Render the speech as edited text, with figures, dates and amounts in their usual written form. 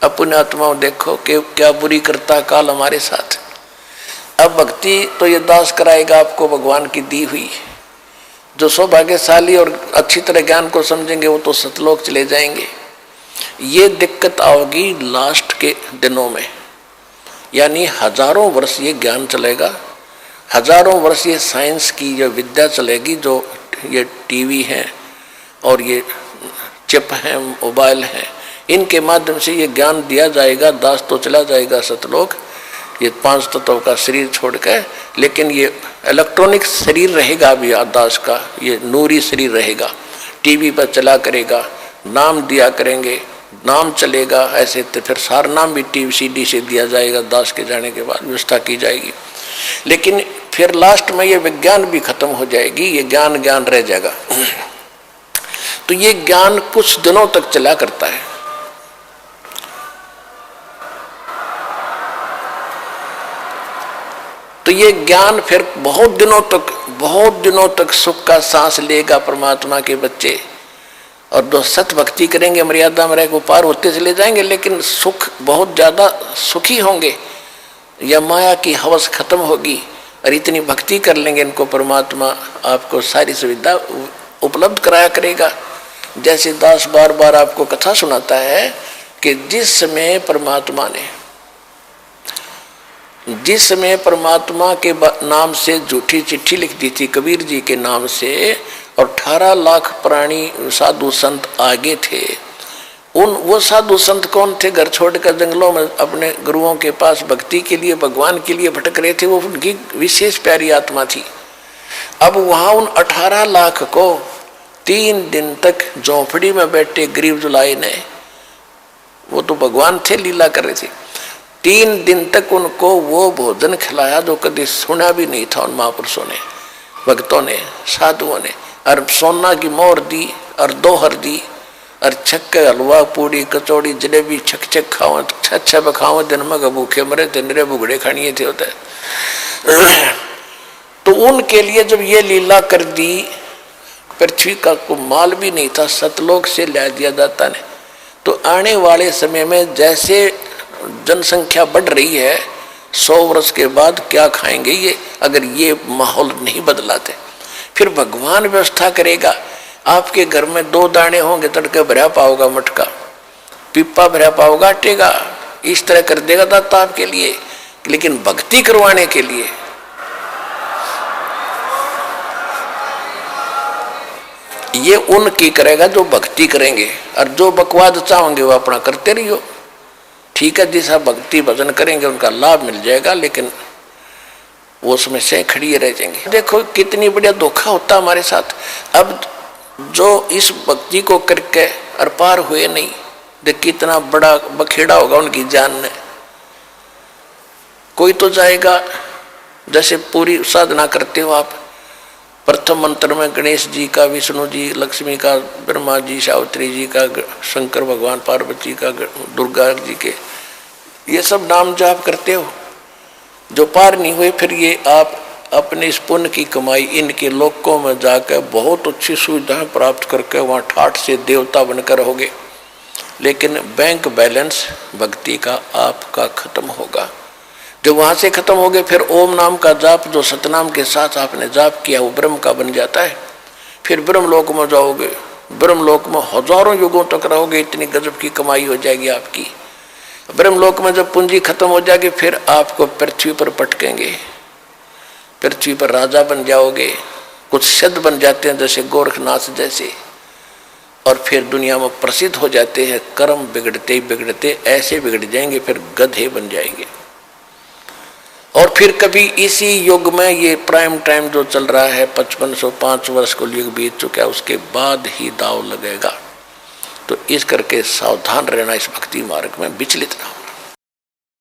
अपने आत्माओं देखो कि क्या बुरी करता काल हमारे साथ। अब भक्ति तो ये दास कराएगा आपको भगवान की दी हुई। जो सौभाग्यशाली और अच्छी तरह ज्ञान को समझेंगे वो तो सतलोक चले जाएंगे। ये दिक्कत आओगी लास्ट के दिनों में, यानी हजारों वर्ष ये ज्ञान चलेगा, हजारों वर्ष ये साइंस की जो विद्या चलेगी, जो ये टीवी है और ये चिप है, मोबाइल है, इनके माध्यम से ये ज्ञान दिया जाएगा। दास तो चला जाएगा सतलोक, ये 5 तत्वों का शरीर छोड़कर, लेकिन ये इलेक्ट्रॉनिक शरीर रहेगा अभी दास का, ये नूरी शरीर रहेगा। टीवी पर चला करेगा, नाम दिया करेंगे, नाम चलेगा। ऐसे तो फिर सार नाम भी टीवी सीडी से दिया जाएगा, दास के जाने के बाद व्यवस्था की जाएगी। लेकिन फिर लास्ट में ये विज्ञान भी खत्म हो जाएगी, ये ज्ञान ज्ञान रह जाएगा। तो ये ज्ञान कुछ दिनों तक चला करता है। तो ये ज्ञान फिर बहुत दिनों तक सुख का सांस लेगा परमात्मा के बच्चे। और जो सत भक्ति करेंगे, मर्यादा में रहकर पार होते चले जाएंगे, लेकिन सुख बहुत ज्यादा सुखी होंगे। या माया की हवस खत्म होगी और इतनी भक्ति कर लेंगे, इनको परमात्मा आपको सारी सुविधा उपलब्ध कराया करेगा। जैसे दास बार बार आपको कथा सुनाता है कि जिस समय परमात्मा के नाम से झूठी चिट्ठी लिख दी थी कबीर जी के नाम से, और 18 लाख प्राणी साधु संत आगे थे। वो साधु संत कौन थे? घर छोड़कर जंगलों में अपने गुरुओं के पास भक्ति के लिए, भगवान के लिए भटक रहे थे। वो उनकी विशेष प्यारी आत्मा थी। अब वहां उन 18 लाख को 3 दिन तक झोंपड़ी में बैठे गरीब जुलाई ने, वो तो भगवान थे, लीला कर रहे थे, 3 दिन तक उनको वो भोजन खिलाया जो कभी सुना भी नहीं था उन महापुरुषों ने, भक्तों ने, साधुओं ने। और सोना की मोहर दी और दोहर दी और छक्के हलवा पूड़ी कचौड़ी जलेबी छक खाओ, छह खाओ, दिन में भूखे मरे थे, निरे भुगड़े खानिए थे होते। तो उनके लिए जब ये लीला कर दी, पृथ्वी का कोई माल भी नहीं था, सतलोक से ला दिया जाता ने। तो आने वाले समय में जैसे जनसंख्या बढ़ रही है, 100 वर्ष के बाद क्या खाएंगे ये, अगर ये माहौल नहीं बदलाते? फिर भगवान व्यवस्था करेगा। आपके घर में 2 दाने होंगे, तड़के भरा पाओगा मटका, पिप्पा भरा पाओगा आटेगा, इस तरह कर देगा दाता आपके लिए। लेकिन भक्ति करवाने के लिए ये उनकी करेगा जो भक्ति करेंगे, और जो बकवाद चाहोगे वो अपना करते रहियो। ठीक है, जिस आप भक्ति भजन करेंगे उनका लाभ मिल जाएगा, लेकिन वो समस्याएं खड़ी रह जाएंगी। देखो कितनी बढ़िया धोखा होता हमारे साथ। अब जो इस भक्ति को करके और पार हुए नहीं, देख कितना बड़ा बखेड़ा होगा उनकी जान में। कोई तो जाएगा, जैसे पूरी साधना करते हो आप, प्रथम मंत्र में गणेश जी का, विष्णु जी, लक्ष्मी का, ब्रह्मा जी, सावित्री जी का, शंकर भगवान, पार्वती का, दुर्गा जी के, ये सब नाम जाप करते हो। जो पार नहीं हुए, फिर ये आप अपने इस पुण्य की कमाई इनके लोकों में जाकर बहुत अच्छी सुविधाएं प्राप्त करके वहाँ ठाठ से देवता बनकर रहोगे। लेकिन बैंक बैलेंस भक्ति का आपका खत्म होगा। जो वहाँ से खत्म हो गए, फिर ओम नाम का जाप जो सतनाम के साथ आपने जाप किया वो ब्रह्म का बन जाता है। फिर ब्रह्मलोक में जाओगे, ब्रह्मलोक में हजारों युगों तक रहोगे, इतनी गजब की कमाई हो जाएगी आपकी। ब्रह्मलोक में जब पूंजी खत्म हो जाएगी, फिर आपको पृथ्वी पर पटकेंगे, पृथ्वी पर राजा बन जाओगे, कुछ सिद्ध बन जाते हैं जैसे गोरखनाथ जैसे, और फिर दुनिया में प्रसिद्ध हो जाते हैं। कर्म बिगड़ते बिगड़ते ऐसे बिगड़ जाएंगे, फिर गधे बन जाएंगे। और फिर कभी इसी युग में, ये प्राइम टाइम जो चल रहा है, 5505 वर्ष को युग बीत चुका है, उसके बाद ही दाव लगेगा। तो इस करके सावधान रहना, इस भक्ति मार्ग में विचलित ना हो।